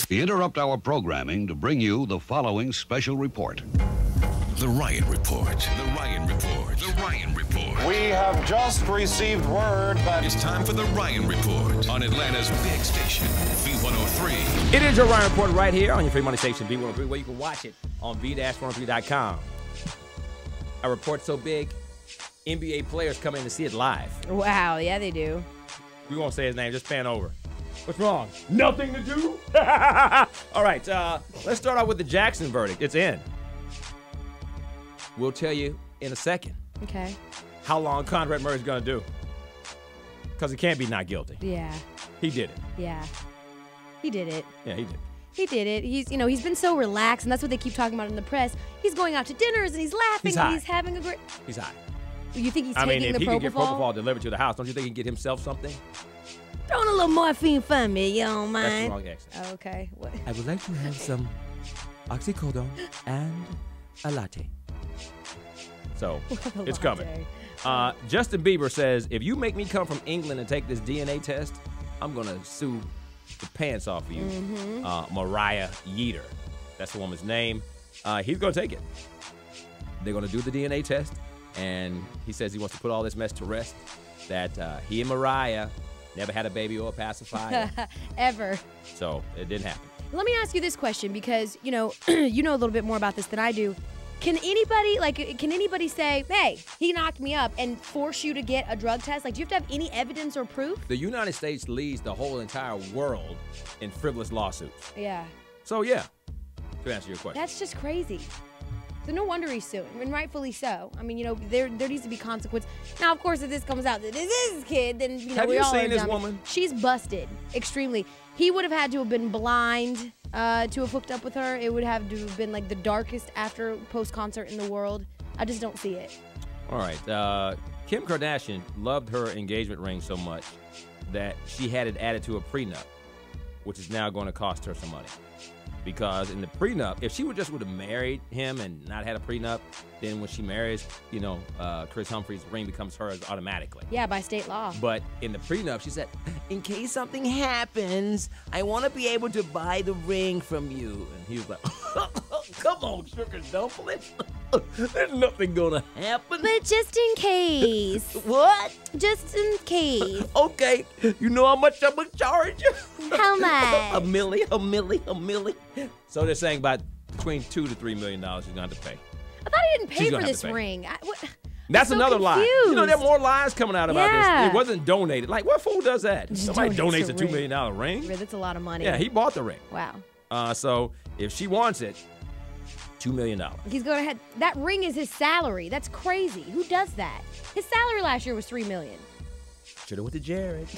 We interrupt our programming to bring you the following special report. The Ryan Report. The Ryan Report. The Ryan Report. We have just received word that It's time for the Ryan Report on Atlanta's big station, V103. It is your Ryan Report right here on your free money station, V103, where you can watch it on V-103.com. A report so big, NBA players come in to see it live. Wow, yeah, they do. We won't say his name, just pan over. What's wrong? Nothing to do? All right, let's start out with the Jackson verdict. It's in. We'll tell you in a second Okay. how long Conrad Murray's going to do. Because he can't be not guilty. Yeah. He did it. Yeah. He did it. Yeah, he did. He did it. He's been so relaxed, and that's what they keep talking about in the press. He's going out to dinners, and he's laughing, He's and high. he's having a great... He's high. You think he's I mean, taking if the he can get propofol? propofol delivered to the house, don't you think he can get himself something? Throw in a little morphine for me, you don't That's the mind? wrong accent. Okay. What? I would like to have some oxycodone and a latte. So, it's coming. Justin Bieber says, if you make me come from England and take this DNA test, I'm going to sue the pants off of you. Mariah Yeater. That's the woman's name. He's going to take it. They're going to do the DNA test, and he says he wants to put all this mess to rest, that he and Mariah never had a baby or a pacifier. Ever. So, it didn't happen. Let me ask you this question, because, you know a little bit more about this than I do. Can anybody say, hey, he knocked me up, and force you to get a drug test? Like, do you have to have any evidence or proof? The United States leads the whole entire world in frivolous lawsuits. Yeah. So, yeah, to answer your question. That's just crazy. So no wonder he's suing, and rightfully so. I mean, there needs to be consequence. Now, of course, if this comes out that this is his kid, then Have we you all seen are this dummies. woman? She's busted extremely. He would have had to have been blind to have hooked up with her. It would have to have been like the darkest after post concert in the world. I just don't see it. All right. Kim Kardashian loved her engagement ring so much that she had it added to a prenup, which is now going to cost her some money. Because in the prenup, if she would have married him and not had a prenup, then when she marries, Chris Humphries, the ring becomes hers automatically. Yeah, by state law. But in the prenup, she said, in case something happens, I want to be able to buy the ring from you. And he was like, come on, sugar dumplings. There's nothing going to happen. But just in case. What? Just in case. Okay, you know how much I'm going to charge you? How much? A milli. So they're saying about between $2 to $3 million he's going to have to pay. I thought he didn't pay She's for gonna have this to pay. ring. That's I'm so another lie. You know, there are confused. more lies coming out about Yeah. this. It wasn't donated. Like, what fool does that? Just Somebody donates donates a a $2 million ring? Yeah, that's a lot of money. Yeah, he bought the ring. Wow. So if she wants it, $2 million. He's going to have that ring is his salary. That's crazy. Who does that? His salary last year was $3 million. Should have went to Jared.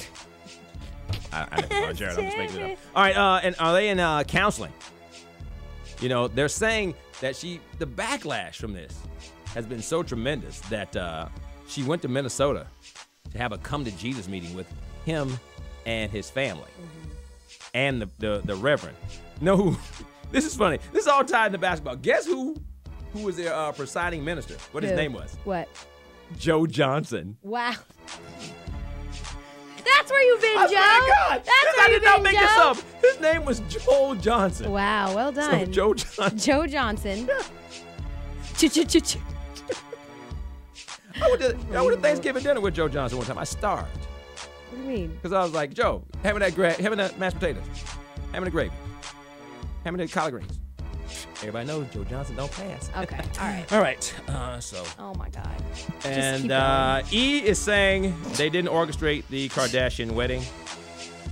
I never thought Jared. I'm just making it up. All right, and are they in counseling? They're saying that the backlash from this has been so tremendous that she went to Minnesota to have a come to Jesus meeting with him and his family and the Reverend. No, this is funny. This is all tied into basketball. Guess who was their presiding minister? What his Who? name was? What? Joe Johnson. Wow. That's where you've been, I Joe. swear to God. That's I where did you've not been, make Joe. this up. His name was Joel Johnson. Wow, well So done. Joe Johnson. Joe Johnson. I went to Thanksgiving dinner with Joe Johnson one time. I starved What do you mean? because I was like, Joe, hand me that mashed potatoes, hand me the gravy, hand me the collard greens. Everybody knows Joe Johnson don't pass. Okay, all right. All right. So. Oh, my God. And keep going. E is saying they didn't orchestrate the Kardashian wedding.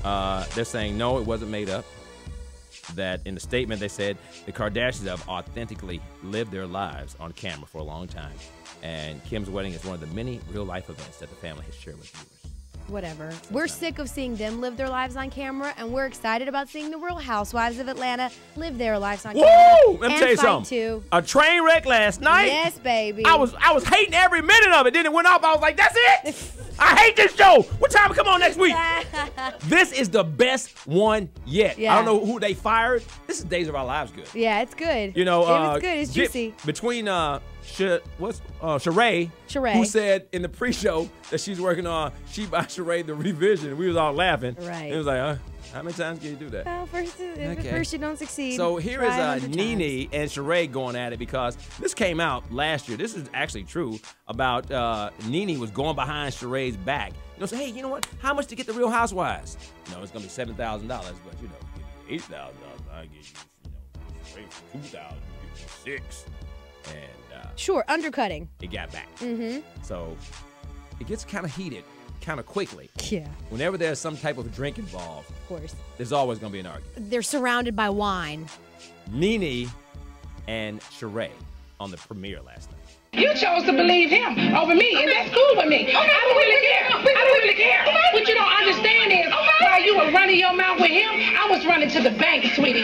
They're saying no, it wasn't made up. That in the statement they said the Kardashians have authentically lived their lives on camera for a long time. And Kim's wedding is one of the many real-life events that the family has shared with viewers. Whatever. We're sick of seeing them live their lives on camera, and we're excited about seeing the Real Housewives of Atlanta live their lives on camera. Woo! Let me tell you and fight something. too. A train wreck last night. Yes, baby. I was hating every minute of it. Then it went off. I was like, that's it. I hate this show. What time to come on next week? This is the best one yet. Yeah. I don't know who they fired. This is Days of Our Lives good. Yeah, it's good. You know, it was good. It's juicy. Between Sheree, who said in the pre-show that she's working on She by Sheree the revision. We was all laughing. Right. It was like, How many times can you do that? Well, first you don't succeed. So here Try is 100 Nene times. and Sheree going at it because this came out last year. This is actually true about Nene was going behind Sheree's back. You know, say, hey, you know what? How much to get the Real Housewives? You know, it's gonna be $7,000, but you know, give you $8,000. I give you, Sheree for $2,000, give you $6,000, and Sure, undercutting. it got back. Mm-hmm. So it gets kind of heated, kind of quickly. Yeah, Whenever there's some type of drink involved, of course. there's always gonna be an argument. They're surrounded by wine. Nene and Sheree on the premiere last night. You chose to believe him over me, and that's cool with me. I don't really care. I don't really care. What you don't understand is while you were running your mouth with him, I was running to the bank, sweetie,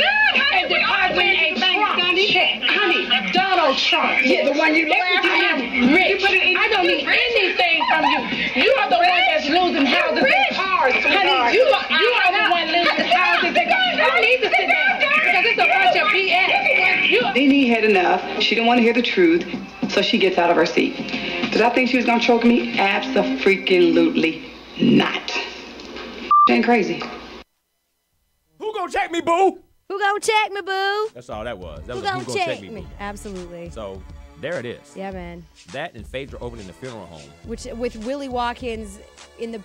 and depositing a Trump check. Honey, Donald Trump. Yeah, the one you left. I am rich. I don't need anything from you. You are the one that's losing houses and cars, honey. You are the one losing houses and cars. You don't need to sit down because it's a bunch of BS. Nene had enough. She didn't want to hear the truth, so she gets out of her seat. Did I think she was gonna choke me? Abso-freaking-lutely not. Ain't crazy. Who gonna check me, boo? Who gonna check me, boo? That's all that was. That Who was a gonna who gonna check check me? boo. Absolutely. So there it is. Yeah, man. That and Phaedra opening the funeral home. Which with Willie Watkins in the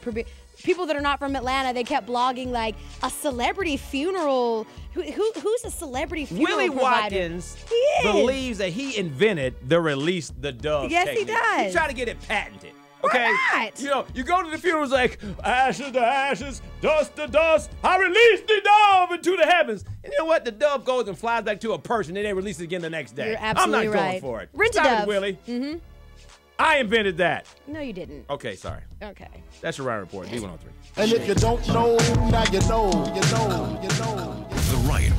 people that are not from Atlanta, they kept blogging like a celebrity funeral. Who's a celebrity funeral Willie provider? Watkins He is. believes that he invented the release the dove Yes, he technique. does. He tried to get it patented. Why Okay, not? you know, you go to the funerals like ashes to ashes, dust to dust. I release the dove into the heavens, and you know what? The dove goes and flies back to a person, and they release it again the next day. You're absolutely I'm not going right. for it. Rent a Stop dove. it, Willie. Mm-hmm. I invented that. No, you didn't. Okay, sorry. Okay. That's your Ryan Report. D103. And if you don't know, now you know, you know, you know. The Ryan